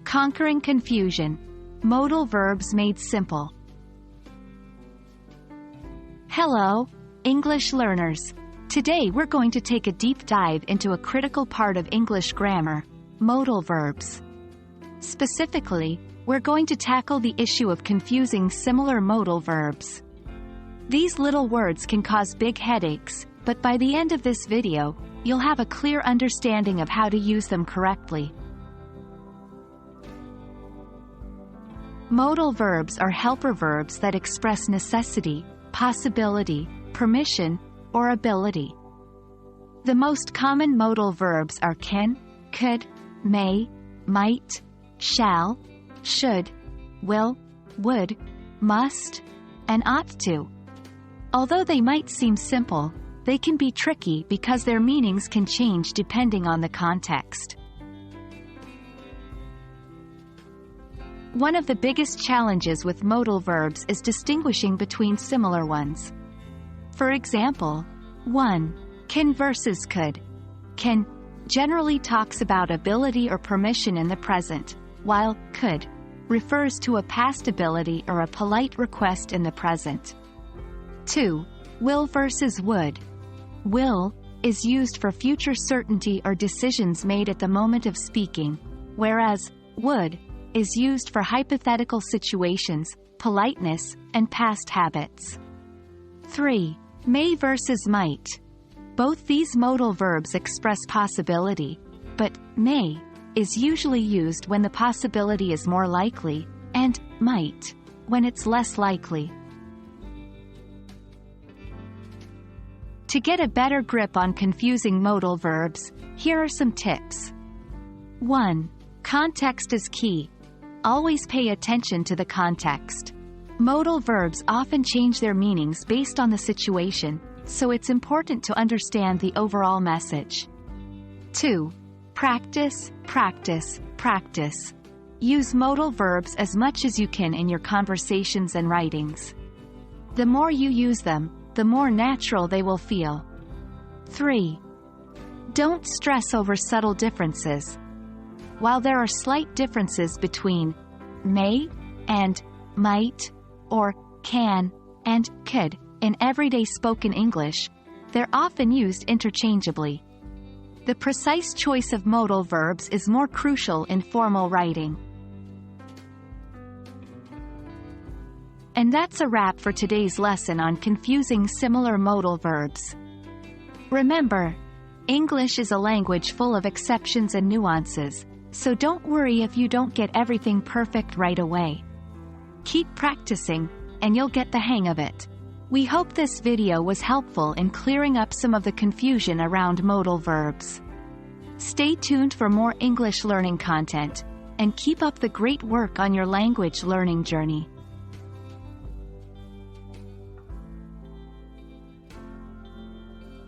Conquering confusion. Modal verbs made simple. Hello, English learners. Today we're going to take a deep dive into a critical part of English grammar, modal verbs. Specifically, we're going to tackle the issue of confusing similar modal verbs. These little words can cause big headaches, but by the end of this video, you'll have a clear understanding of how to use them correctly. Modal verbs are helper verbs that express necessity, possibility, permission, or ability. The most common modal verbs are can, could, may, might, shall, should, will, would, must, and ought to. Although they might seem simple, they can be tricky because their meanings can change depending on the context. One of the biggest challenges with modal verbs is distinguishing between similar ones. For example, 1. Can versus could. Can generally talks about ability or permission in the present, while could refers to a past ability or a polite request in the present. 2. Will versus would. Will is used for future certainty or decisions made at the moment of speaking, whereas would is used for hypothetical situations, politeness, and past habits. 3. May versus might. Both these modal verbs express possibility, but may is usually used when the possibility is more likely, and might when it's less likely. To get a better grip on confusing modal verbs, here are some tips. 1. Context is key. Always pay attention to the context. Modal verbs often change their meanings based on the situation, so it's important to understand the overall message. 2. Practice, practice, practice. Use modal verbs as much as you can in your conversations and writings. The more you use them, the more natural they will feel. 3. Don't stress over subtle differences. While there are slight differences between may and might, or can and could in everyday spoken English, they're often used interchangeably. The precise choice of modal verbs is more crucial in formal writing. And that's a wrap for today's lesson on confusing similar modal verbs. Remember, English is a language full of exceptions and nuances, so don't worry if you don't get everything perfect right away. Keep practicing, and you'll get the hang of it. We hope this video was helpful in clearing up some of the confusion around modal verbs. Stay tuned for more English learning content, and keep up the great work on your language learning journey.